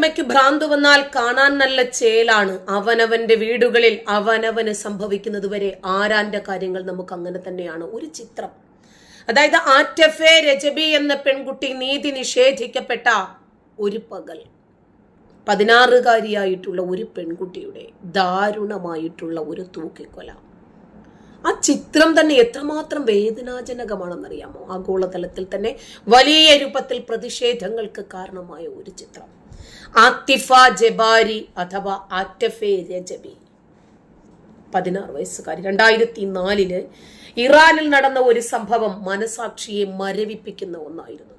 അച്ഛനമ്മയ്ക്ക് ഭ്രാന്ത് വന്നാൽ കാണാൻ നല്ല ചേലാണ്. അവനവന്റെ വീടുകളിൽ അവനവന് സംഭവിക്കുന്നത് വരെ ആരാന്റെ കാര്യങ്ങൾ നമുക്ക് അങ്ങനെ തന്നെയാണ്. ഒരു ചിത്രം, അതായത് ആറ്റഫെ രജബി എന്ന പെൺകുട്ടി നീതി നിഷേധിക്കപ്പെട്ട ഒരു പകൽ, 16-കാരിയായിട്ടുള്ള ഒരു പെൺകുട്ടിയുടെ ദാരുണമായിട്ടുള്ള ഒരു തൂക്കിക്കൊല. ആ ചിത്രം തന്നെ എത്രമാത്രം വേദനാജനകമാണെന്നറിയാമോ? ആഗോളതലത്തിൽ തന്നെ വലിയ രൂപത്തിൽ പ്രതിഷേധങ്ങൾക്ക് കാരണമായ ഒരു ചിത്രം. ആത്തിഫ ജബാരി അഥവാ ആറ്റഫെ രജബി, 16 വയസ്സുകാരി. 2004 ഇറാനിൽ നടന്ന ഒരു സംഭവം മനസാക്ഷിയെ മരവിപ്പിക്കുന്ന ഒന്നായിരുന്നു.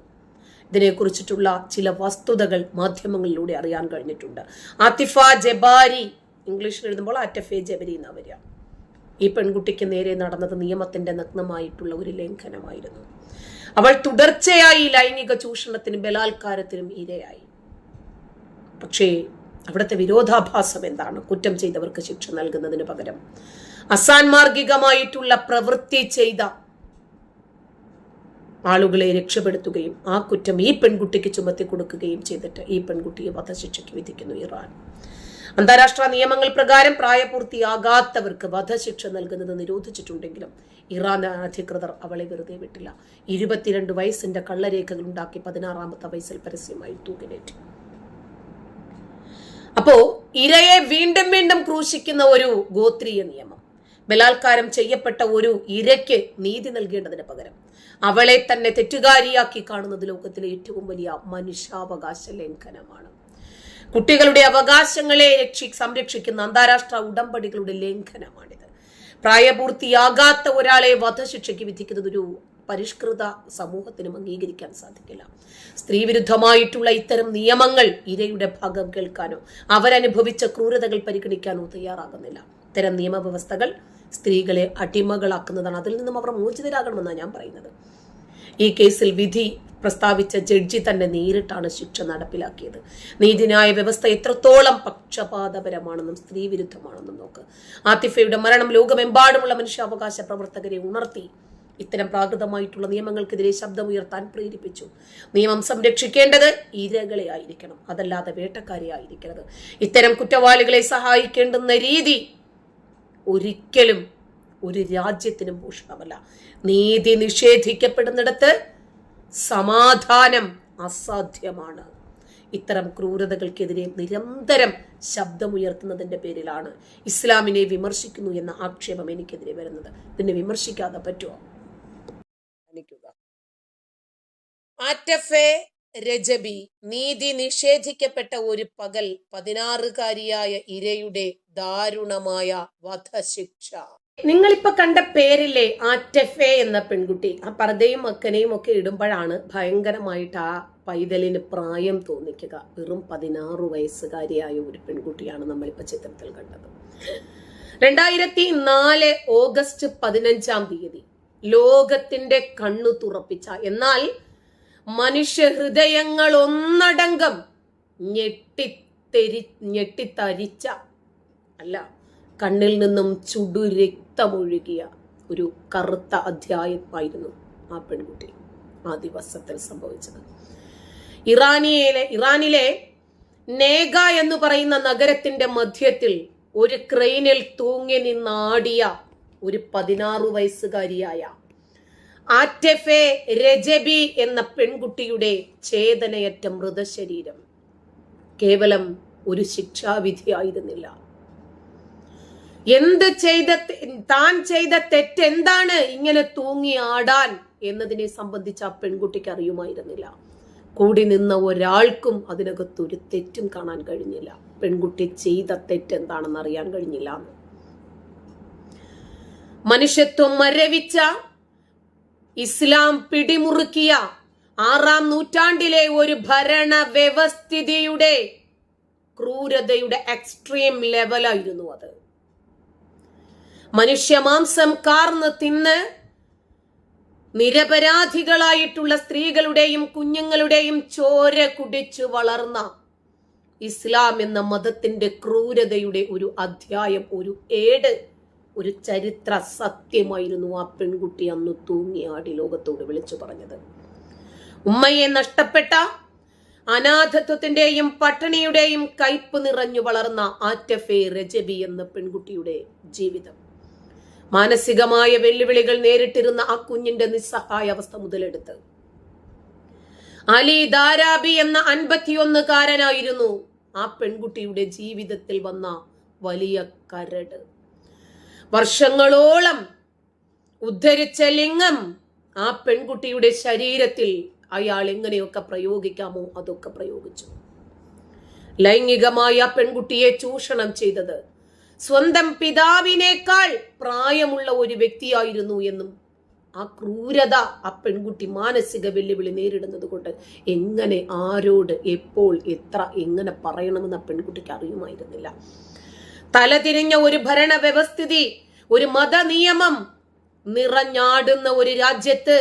ഇതിനെക്കുറിച്ചിട്ടുള്ള ചില വസ്തുതകൾ മാധ്യമങ്ങളിലൂടെ അറിയാൻ കഴിഞ്ഞിട്ടുണ്ട്. ആത്തിഫ ജബാരി, ഇംഗ്ലീഷിൽ എഴുതുമ്പോൾ ആറ്റഫെ ജബരി എന്നാ വരിക. ഈ പെൺകുട്ടിക്ക് നേരെ നടന്നത് നിയമത്തിന്റെ നഗ്നമായിട്ടുള്ള ഒരു ലംഘനമായിരുന്നു. അവൾ തുടർച്ചയായി ലൈംഗിക ചൂഷണത്തിനും ബലാത്കാരത്തിനും ഇരയായി. പക്ഷേ അവിടുത്തെ വിരോധാഭാസം എന്താണ്? കുറ്റം ചെയ്തവർക്ക് ശിക്ഷ നൽകുന്നതിന് പകരം അസാൻമാർഗികമായിട്ടുള്ള പ്രവൃത്തി ചെയ്ത ആളുകളെ രക്ഷപ്പെടുത്തുകയും ആ കുറ്റം ഈ പെൺകുട്ടിക്ക് ചുമത്തി കൊടുക്കുകയും ചെയ്തിട്ട് ഈ പെൺകുട്ടിയെ വധശിക്ഷയ്ക്ക് വിധിക്കുന്നു ഇറാൻ. അന്താരാഷ്ട്ര നിയമങ്ങൾ പ്രകാരം പ്രായപൂർത്തിയാകാത്തവർക്ക് വധശിക്ഷ നൽകുന്നത് നിരോധിച്ചിട്ടുണ്ടെങ്കിലും ഇറാൻ അധികൃതർ അവളെ വെറുതെ വിട്ടില്ല. 22 വയസ്സിന്റെ കള്ളരേഖകൾ ഉണ്ടാക്കി 16-ാമത്തെ വയസ്സിൽ പരസ്യമായി തൂക്കിലേറ്റി. അപ്പോ ഇരയെ വീണ്ടും വീണ്ടും ക്രൂശിക്കുന്ന ഒരു ഗോത്രീയ നിയമം, ബലാത്കാരം ചെയ്യപ്പെട്ട ഒരു ഇരയ്ക്ക് നീതി നൽകേണ്ടതിന് പകരം അവളെ തന്നെ തെറ്റുകാരിയാക്കി കാണുന്നത് ലോകത്തിലെ ഏറ്റവും വലിയ മനുഷ്യാവകാശ ലംഘനമാണ്. കുട്ടികളുടെ അവകാശങ്ങളെ സംരക്ഷിക്കുന്ന അന്താരാഷ്ട്ര ഉടമ്പടികളുടെ ലംഘനമാണിത്. പ്രായപൂർത്തിയാകാത്ത ഒരാളെ വധശിക്ഷയ്ക്ക് വിധിക്കുന്നത് ഒരു പരിഷ്കൃത സമൂഹത്തിനും അംഗീകരിക്കാൻ സാധിക്കില്ല. സ്ത്രീവിരുദ്ധമായിട്ടുള്ള ഇത്തരം നിയമങ്ങൾ ഇരയുടെ ഭാഗം കേൾക്കാനോ അവരനുഭവിച്ച ക്രൂരതകൾ പരിഗണിക്കാനോ തയ്യാറാകുന്നില്ല. ഇത്തരം നിയമവ്യവസ്ഥകൾ സ്ത്രീകളെ അടിമകളാക്കുന്നതാണ്. അതിൽ നിന്നും അവർ മോചിതരാകണമെന്നാണ് ഞാൻ പറയുന്നത്. ഈ കേസിൽ വിധി പ്രസ്താവിച്ച ജഡ്ജി തന്നെ നേരിട്ടാണ് ശിക്ഷ നടപ്പിലാക്കിയത്. നീതിന്യായ വ്യവസ്ഥ എത്രത്തോളം പക്ഷപാതപരമാണെന്നും സ്ത്രീവിരുദ്ധമാണെന്നും നോക്ക്. ആത്തിഫയുടെ മരണം ലോകമെമ്പാടുമുള്ള മനുഷ്യാവകാശ പ്രവർത്തകരെ ഉണർത്തി ഇത്തരം പ്രാകൃതമായിട്ടുള്ള നിയമങ്ങൾക്കെതിരെ ശബ്ദമുയർത്താൻ പ്രേരിപ്പിച്ചു. നിയമം സംരക്ഷിക്കേണ്ടത് ഇരകളെ ആയിരിക്കണം, അതല്ലാതെ വേട്ടക്കാരെ ആയിരിക്കരുത്. ഇത്തരം കുറ്റവാളികളെ സഹായിക്കേണ്ടുന്ന രീതി ഒരിക്കലും ഒരു രാജ്യത്തിനും ഭൂഷണമല്ല. നീതി നിഷേധിക്കപ്പെടുന്നിടത്ത് സമാധാനം അസാധ്യമാണ്. ഇത്തരം ക്രൂരതകൾക്കെതിരെ നിരന്തരം ശബ്ദമുയർത്തുന്നതിന്റെ പേരിലാണ് ഇസ്ലാമിനെ വിമർശിക്കുന്നു എന്ന ആക്ഷേപം എനിക്കെതിരെ വരുന്നത്. ഇതിനെ വിമർശിക്കാതെ പറ്റുമോ? ആറ്റഫെ രജബി നീതി നിഷേധിക്കപ്പെട്ട ഒരു പകൽ, 16-കാരിയായ ഇരയുടെ ദാരുണമായ വധശിക്ഷ. നിങ്ങളിപ്പോ കണ്ട പേരില്ലേ ആറ്റഫെ എന്ന പെൺകുട്ടി, ആ പർദ്ദയും മക്കനെയും ഒക്കെ ഇടുമ്പോഴാണ് ഭയങ്കരമായിട്ട് ആ പൈതലിന് പ്രായം തോന്നിക്കുക. വെറും 16 വയസ്സുകാരിയായ ഒരു പെൺകുട്ടിയാണ് നമ്മളിപ്പോ ചിത്രത്തിൽ കണ്ടത്. 2004 ഓഗസ്റ്റ് 15 ലോകത്തിന്റെ കണ്ണു തുറപ്പിച്ച, എന്നാൽ മനുഷ്യ ഹൃദയങ്ങൾ ഒന്നടങ്കം ഞെട്ടിത്തരിച്ച, അല്ല കണ്ണിൽ നിന്നും ചുടുരക്തമൊഴുകിയ ഒരു കറുത്ത അധ്യായമായിരുന്നു ആ പെൺകുട്ടി ആ ദിവസത്തിൽ സംഭവിച്ചത്. ഇറാനിലെ നേഗ എന്ന് പറയുന്ന നഗരത്തിന്റെ മധ്യത്തിൽ ഒരു ക്രെയിനിൽ തൂങ്ങി നിന്നാടിയ ഒരു 16 വയസ്സുകാരിയായ ആറ്റഫെ രജബി എന്ന പെൺകുട്ടിയുടെ ചേതനയറ്റ മൃതശരീരം കേവലം ഒരു ശിക്ഷാവിധിയായിരുന്നില്ല. താൻ ചെയ്ത തെറ്റെന്താണ് ഇങ്ങനെ തൂങ്ങി ആടാൻ എന്നതിനെ സംബന്ധിച്ച് ആ പെൺകുട്ടിക്ക് അറിയുമായിരുന്നില്ല. കൂടി നിന്ന ഒരാൾക്കും അതിനകത്തൊരു തെറ്റും കാണാൻ കഴിഞ്ഞില്ല. പെൺകുട്ടി ചെയ്ത തെറ്റെന്താണെന്ന് അറിയാൻ കഴിഞ്ഞില്ല. മനുഷ്യത്വം മരവിച്ച, ഇസ്ലാം പിടിമുറുക്കിയ 6-ാം നൂറ്റാണ്ടിലെ ഒരു ഭരണ വ്യവസ്ഥിതിയുടെ ക്രൂരതയുടെ എക്സ്ട്രീം ലെവലായിരുന്നു അത്. മനുഷ്യമാംസം കാർന്ന് തിന്ന് നിരപരാധികളായിട്ടുള്ള സ്ത്രീകളുടെയും കുഞ്ഞുങ്ങളുടെയും ചോര കുടിച്ചു വളർന്ന ഇസ്ലാം എന്ന മതത്തിന്റെ ക്രൂരതയുടെ ഒരു അധ്യായം, ഒരു ഏട്, ഒരു ചരിത്ര സത്യമായിരുന്നു ആ പെൺകുട്ടി അന്ന് തൂങ്ങിയാടി ലോകത്തോട് വിളിച്ചു പറഞ്ഞത്. ഉമ്മയെ നഷ്ടപ്പെട്ട, അനാഥത്വത്തിന്റെയും പട്ടിണിയുടെയും കയ്പ് നിറഞ്ഞു വളർന്ന ആറ്റഫെ രജബി എന്ന പെൺകുട്ടിയുടെ ജീവിതം. മാനസികമായ വെല്ലുവിളികൾ നേരിട്ടിരുന്ന ആ കുഞ്ഞിന്റെ നിസ്സഹായ അവസ്ഥ മുതലെടുത്ത് അലി ദാരാബി എന്ന 51-കാരനായിരുന്നു ആ പെൺകുട്ടിയുടെ ജീവിതത്തിൽ വന്ന വലിയ കരട്. വർഷങ്ങളോളം ഉദ്ധരിച്ച ലിംഗം ആ പെൺകുട്ടിയുടെ ശരീരത്തിൽ അയാൾ എങ്ങനെയൊക്കെ പ്രയോഗിക്കാമോ അതൊക്കെ പ്രയോഗിച്ചു. ലൈംഗികമായ പെൺകുട്ടിയെ ചൂഷണം ചെയ്തത് സ്വന്തം പിതാവിനേക്കാൾ പ്രായമുള്ള ഒരു വ്യക്തിയായിരുന്നു എന്നും ആ ക്രൂരത ആ പെൺകുട്ടി മാനസിക വെല്ലുവിളി നേരിടുന്നത് കൊണ്ട് എങ്ങനെ, ആരോട്, എപ്പോൾ, എത്ര, എങ്ങനെ പറയണമെന്ന് ആ പെൺകുട്ടിക്ക് അറിയുമായിരുന്നില്ല. തലതിരിഞ്ഞ ഒരു ഭരണ വ്യവസ്ഥിതി, ഒരു മതനിയമം നിറഞ്ഞാടുന്ന ഒരു രാജ്യത്ത്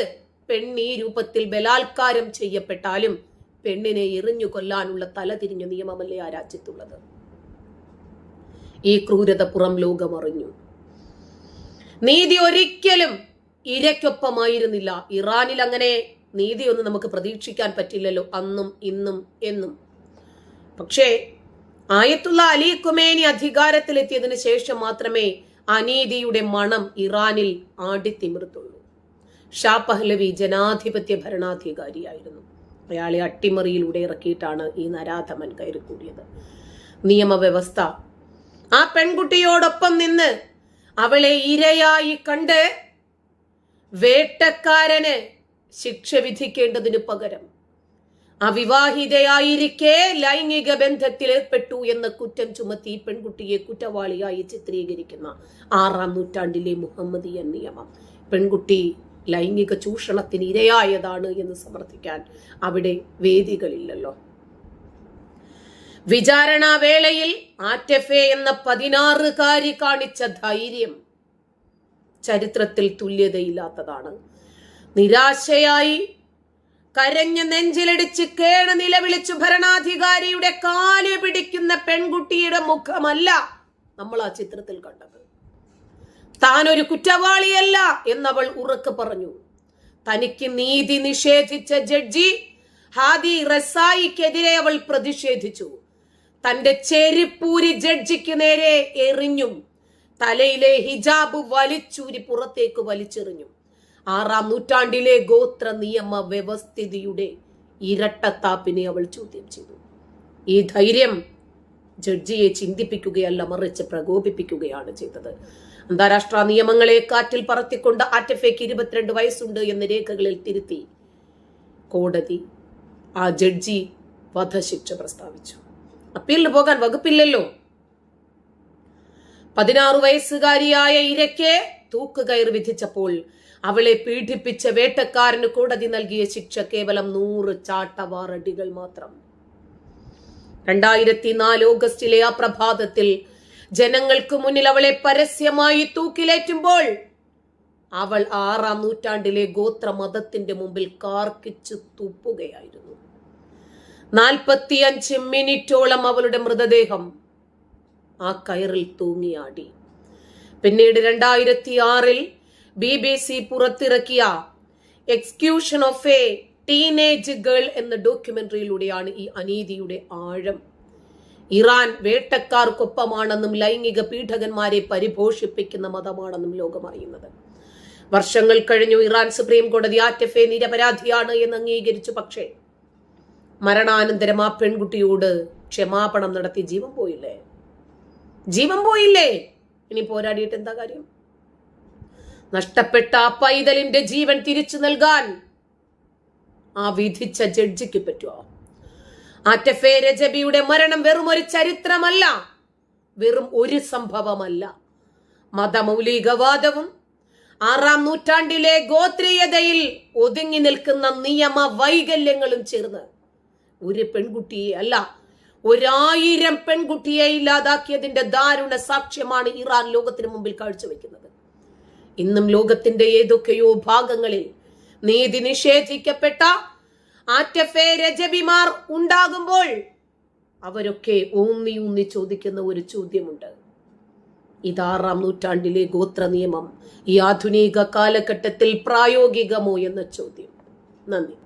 പെണ്ണീ രൂപത്തിൽ ബലാത്കാരം ചെയ്യപ്പെട്ടാലും പെണ്ണിനെ എറിഞ്ഞു കൊല്ലാനുള്ള തലതിരിഞ്ഞ നിയമമല്ലേ ആ രാജ്യത്തുള്ളത്. ഈ ക്രൂരത പുറം ലോകം അറിഞ്ഞു. നീതി ഒരിക്കലും ഇരയ്ക്കൊപ്പമായിരുന്നില്ല. ഇറാനിൽ അങ്ങനെ നീതിയൊന്നും നമുക്ക് പ്രതീക്ഷിക്കാൻ പറ്റില്ലല്ലോ, അന്നും ഇന്നും എന്നും. പക്ഷേ ആയത്തുള്ള അലി ഖുമേനി അധികാരത്തിലെത്തിയതിനു ശേഷം മാത്രമേ അനീതിയുടെ മണം ഇറാനിൽ ആടിത്തിമിർത്തുള്ളൂ. ഷാ പഹ്ലവി ജനാധിപത്യ ഭരണാധികാരിയായിരുന്നു. അയാളെ അട്ടിമറിയിലൂടെ ഇറക്കിയിട്ടാണ് ഈ നരാധമൻ കയറിക്കൂടിയത്. നിയമവ്യവസ്ഥ ആ പെൺകുട്ടിയോടൊപ്പം നിന്ന് അവളെ ഇരയായി കണ്ട് വേട്ടക്കാരന് ശിക്ഷ വിധിക്കേണ്ടതിനു പകരം അവിവാഹിതയായിരിക്കെ ലൈംഗിക ബന്ധത്തിൽ ഏർപ്പെട്ടു എന്ന കുറ്റം ചുമത്തി പെൺകുട്ടിയെ കുറ്റവാളിയായി ചിത്രീകരിക്കുന്ന 6-ാം നൂറ്റാണ്ടിലെ മുഹമ്മദിയൻ നിയമം. പെൺകുട്ടി ലൈംഗിക ചൂഷണത്തിന് ഇരയായതാണ് എന്ന് സമർത്ഥിക്കാൻ അവിടെ വേദികളില്ലല്ലോ. വിചാരണ വേളയിൽ ആറ്റഫെ എന്ന 16-കാരി കാണിച്ച ധൈര്യം ചരിത്രത്തിൽ തുല്യതയില്ലാത്തതാണ്. നിരാശയായി കരഞ്ഞ് നെഞ്ചിലടിച്ച് കേണ നിലവിളിച്ചു ഭരണാധികാരിയുടെ കാല് പിടിക്കുന്ന പെൺകുട്ടിയുടെ മുഖമല്ല നമ്മൾ ആ ചിത്രത്തിൽ കണ്ടത്. താൻ ഒരു കുറ്റവാളിയല്ല എന്നവൾ ഉറക്കെ പറഞ്ഞു. തനിക്ക് നീതി നിഷേധിച്ച ജഡ്ജി ഹാദി റസായിക്കെതിരെ അവൾ പ്രതിഷേധിച്ചു. തന്റെ ചെരിപ്പൂരി ജഡ്ജിക്ക് നേരെ എറിഞ്ഞും തലയിലെ ഹിജാബ് വലിച്ചൂരി പുറത്തേക്ക് വലിച്ചെറിഞ്ഞു. 6-ാം നൂറ്റാണ്ടിലെ ഗോത്ര നിയമ വ്യവസ്ഥിതിയുടെ ഇരട്ടത്താപ്പിനെ അവൾ ചോദ്യം ചെയ്തു. ഈ ധൈര്യം ജഡ്ജിയെ ചിന്തിപ്പിക്കുകയല്ല, മറിച്ച് പ്രകോപിപ്പിക്കുകയാണ് ചെയ്തത്. അന്താരാഷ്ട്ര നിയമങ്ങളെ കാറ്റിൽ പറത്തിക്കൊണ്ട് ആറ്റഫയ്ക്ക് 22 വയസ്സുണ്ട് എന്ന് രേഖകളിൽ തിരുത്തി കോടതി ആ ജഡ്ജി വധശിക്ഷ പ്രസ്താവിച്ചു. അപ്പീലിന് പോകാൻ വകുപ്പില്ലല്ലോ. 16 വയസ്സുകാരിയായ ഇരയ്ക്ക് തൂക്കുകയർ വിധിച്ചപ്പോൾ അവളെ പീഡിപ്പിച്ച വേട്ടക്കാരന് കോടതി നൽകിയ ശിക്ഷ കേവലം 100 ചാട്ടവാറടികൾ മാത്രം. 2004 ഓഗസ്റ്റിലെ ആ പ്രഭാതത്തിൽ ജനങ്ങൾക്ക് മുന്നിൽ അവളെ പരസ്യമായി തൂക്കിലേറ്റുമ്പോൾ അവൾ 6-ാം നൂറ്റാണ്ടിലെ ഗോത്ര മതത്തിന്റെ മുമ്പിൽ കാർക്കിച്ചു തുപ്പുകയായിരുന്നു. 45 മിനിറ്റോളം അവളുടെ മൃതദേഹം ആ കയറിൽ തൂങ്ങിയാടി. പിന്നീട് 2006 BBC പുറത്തിറക്കിയ execution of A teenage girl എന്ന ഡോക്യുമെന്ററിയിലൂടെയാണ് ഈ അനീതിയുടെ ആഴം. ഇറാൻ വേട്ടക്കാർക്കൊപ്പമാണെന്നും ലൈംഗിക പീഡകന്മാരെ പരിപോഷിപ്പിക്കുന്ന മതമാണെന്നും ലോകം അറിയുന്നത്. വർഷങ്ങൾ കഴിഞ്ഞു ഇറാൻ സുപ്രീം കോടതി ആറ്റഫെ നിരപരാധിയാണ് എന്ന് അംഗീകരിച്ചു. പക്ഷേ മരണാനന്തരം ആ പെൺകുട്ടിയോട് ക്ഷമാപണം നടത്തി ജീവൻ പോയില്ലേ? ഇനി പോരാടിയിട്ട് എന്താ കാര്യം? നഷ്ടപ്പെട്ട ആ പൈതലിന്റെ ജീവൻ തിരിച്ചു നൽകാൻ ആ വിധിച്ച ജഡ്ജിക്ക് പറ്റുമോ? ആറ്റഫെ രജബിയുടെ മരണം വെറും ഒരു ചരിത്രമല്ല, വെറും ഒരു സംഭവമല്ല. മതമൗലികവാദവും 6-ാം നൂറ്റാണ്ടിലെ ഗോത്രീയതയിൽ ഒതുങ്ങി നിൽക്കുന്ന നിയമ വൈകല്യങ്ങളും ചേർന്ന് ഒരു പെൺകുട്ടിയെ അല്ല 1000 പെൺകുട്ടിയെ ഇല്ലാതാക്കിയതിന്റെ ദാരുണ സാക്ഷ്യമാണ് ഇറാൻ ലോകത്തിന് മുമ്പിൽ കാഴ്ചവെക്കുന്നത്. ഇന്നും ലോകത്തിന്റെ ഏതൊക്കെയോ ഭാഗങ്ങളിൽ നീതി നിഷേധിക്കപ്പെട്ട ആറ്റഫെ രജബിമാർ ഉണ്ടാകുമ്പോൾ അവരൊക്കെ ഊന്നി ചോദിക്കുന്ന ഒരു ചോദ്യമുണ്ട്. ഇത് 6-ാം നൂറ്റാണ്ടിലെ ഗോത്ര നിയമം ഈ ആധുനിക കാലഘട്ടത്തിൽ പ്രായോഗികമോ എന്ന ചോദ്യം. നന്ദി.